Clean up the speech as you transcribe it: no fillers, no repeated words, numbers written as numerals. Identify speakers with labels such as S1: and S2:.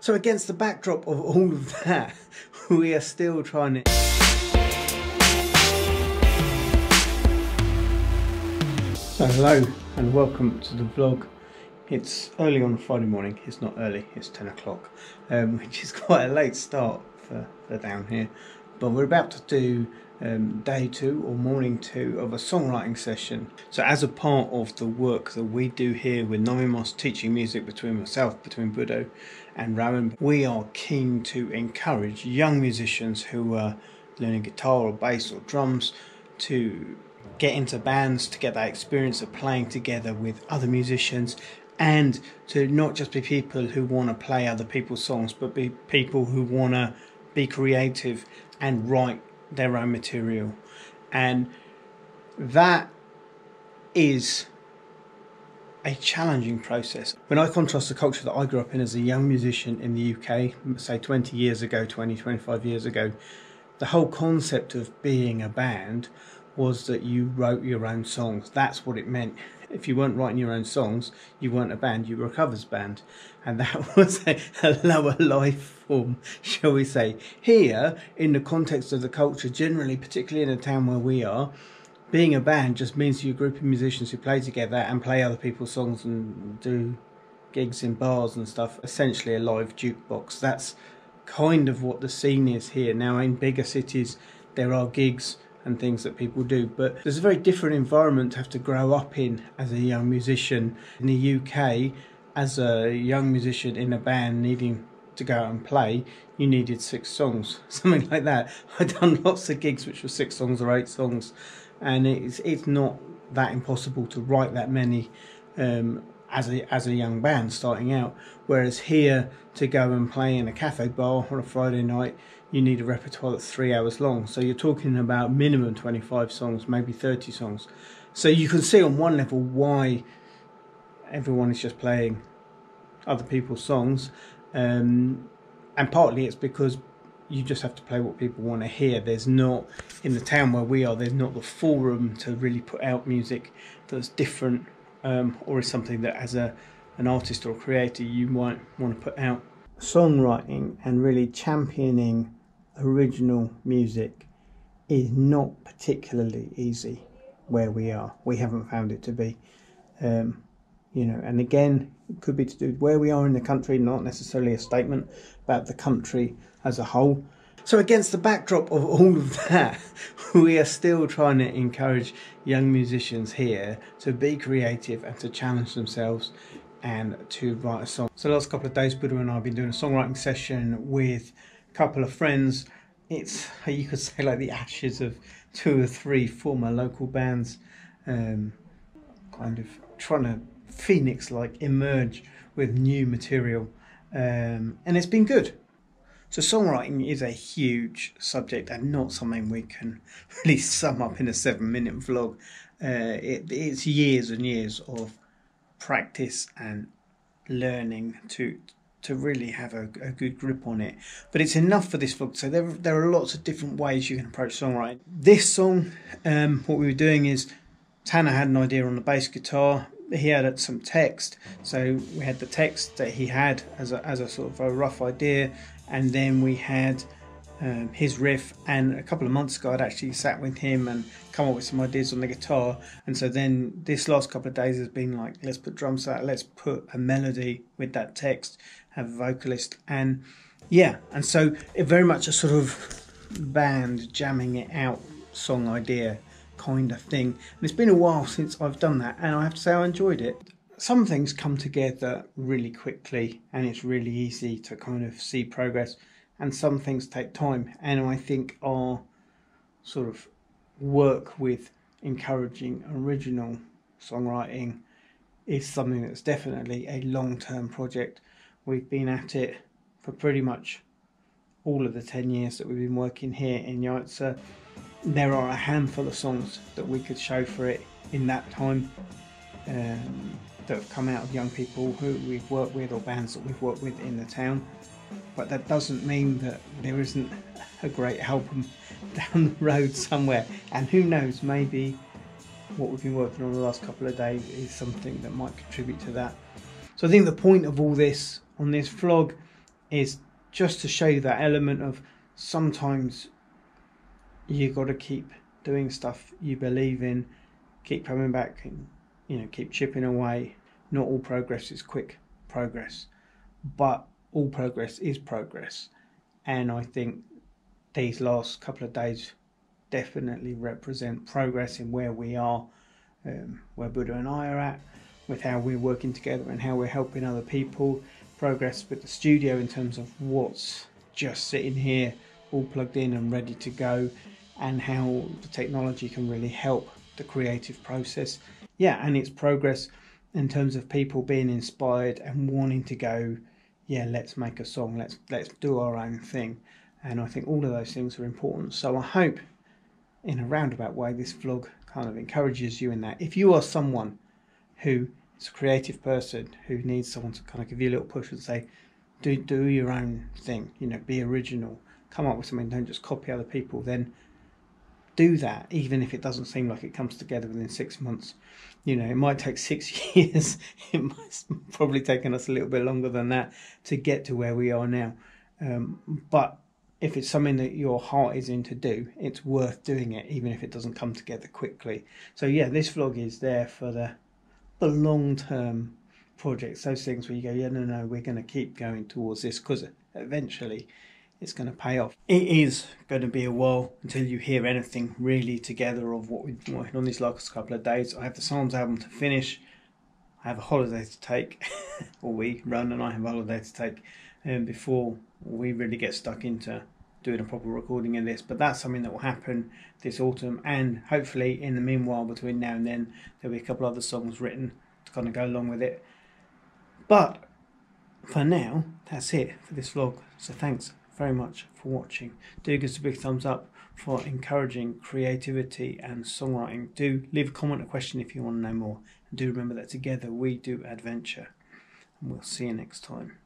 S1: So against the backdrop of all of that, we are still trying to... So hello and welcome to the vlog. It's early on a Friday morning. It's not early, it's 10 o'clock, which is quite a late start for down here. But we're about to do day 2 or morning 2 of a songwriting session. So as a part of the work that we do here with Novi Most, teaching music between Budo and Rowan, we are keen to encourage young musicians who are learning guitar or bass or drums to get into bands, to get that experience of playing together with other musicians, and to not just be people who want to play other people's songs, but be people who want to be creative and write their own material. And that is a challenging process. When I contrast the culture that I grew up in as a young musician in the UK, say 20 years ago, 25 years ago, the whole concept of being a band was that you wrote your own songs. That's what it meant. If you weren't writing your own songs, you weren't a band, you were a covers band. And that was a lower life form, shall we say. Here, in the context of the culture, generally, particularly in a town where we are, being a band just means you're a group of musicians who play together and play other people's songs and do gigs in bars and stuff. Essentially a live jukebox. That's kind of what the scene is here. Now, in bigger cities, there are gigs and things that people do, but there's a very different environment to have to grow up in as a young musician. In the UK, as a young musician in a band needing to go out and play, you needed 6 songs, something like that. I've done lots of gigs which were 6 songs or 8 songs, and it's not that impossible to write that many as a young band starting out. Whereas here, to go and play in a cafe bar on a Friday night, you need a repertoire that's 3 hours long. So you're talking about minimum 25 songs, maybe 30 songs. So you can see on one level why everyone is just playing other people's songs. And partly it's because you just have to play what people want to hear. There's not, in the town where we are, there's not the forum to really put out music that's different, or is something that as an artist or a creator you might want to put out. Songwriting and really championing original music is not particularly easy where we are. We haven't found it to be. You know, and again, it could be to do with where we are in the country, not necessarily a statement about the country as a whole. So against the backdrop of all of that, we are still trying to encourage young musicians here to be creative and to challenge themselves and to write a song. So the last couple of days, Budo and I have been doing a songwriting session with a couple of friends. It's, you could say, like the ashes of 2 or 3 former local bands, kind of trying to phoenix-like emerge with new material, and it's been good. So songwriting is a huge subject and not something we can really sum up in a 7-minute vlog. It's years and years of practice and learning to really have a good grip on it. But it's enough for this vlog. So there are lots of different ways you can approach songwriting. This song, what we were doing is Tanner had an idea on the bass guitar. He had some text, so we had the text that he had as a sort of a rough idea, and then we had his riff. And a couple of months ago I'd actually sat with him and come up with some ideas on the guitar, and so then this last couple of days has been like, let's put drums out, let's put a melody with that text, have a vocalist, and yeah, and so it very much a sort of band jamming it out song idea kind of thing. And it's been a while since I've done that, and I have to say I enjoyed it. Some things come together really quickly and it's really easy to kind of see progress, and some things take time, and I think our sort of work with encouraging original songwriting is something that's definitely a long-term project. We've been at it for pretty much all of the 10 years that we've been working here in Yaitsa. There are a handful of songs that we could show for it in that time, that have come out of young people who we've worked with or bands that we've worked with in the town. But that doesn't mean that there isn't a great album down the road somewhere. And who knows, maybe what we've been working on the last couple of days is something that might contribute to that. So I think the point of all this on this vlog is just to show you that element of sometimes you got to keep doing stuff you believe in, keep coming back and, you know, keep chipping away. Not all progress is quick progress, but all progress is progress. And I think these last couple of days definitely represent progress in where we are, where Buddha and I are at, with how we're working together and how we're helping other people. Progress with the studio in terms of what's just sitting here all plugged in and ready to go, and how the technology can really help the creative process. Yeah, and it's progress in terms of people being inspired and wanting to go, yeah, let's make a song, let's do our own thing. And I think all of those things are important. So I hope in a roundabout way this vlog kind of encourages you in that. If you are someone who is a creative person who needs someone to kind of give you a little push and say, do your own thing, you know, be original, come up with something, don't just copy other people, then do that, even if it doesn't seem like it comes together within 6 months. You know, it might take 6 years. It might probably taken us a little bit longer than that to get to where we are now. But if it's something that your heart is in to do, it's worth doing it, even if it doesn't come together quickly. So yeah, this vlog is there for the long-term projects, those things where you go, yeah, no, we're going to keep going towards this, because eventually it's going to pay off. It is going to be a while until you hear anything really together of what we've been working on these last couple of days. I have the Psalms album to finish. I have a holiday to take, or Ron and I have a holiday to take before we really get stuck into doing a proper recording of this. But that's something that will happen this autumn, and hopefully in the meanwhile, between now and then, there'll be a couple other songs written to kind of go along with it. But for now, that's it for this vlog. So thanks very much for watching. Do give us a big thumbs up for encouraging creativity and songwriting. Do leave a comment or question if you want to know more. And do remember that together we do adventure. And we'll see you next time.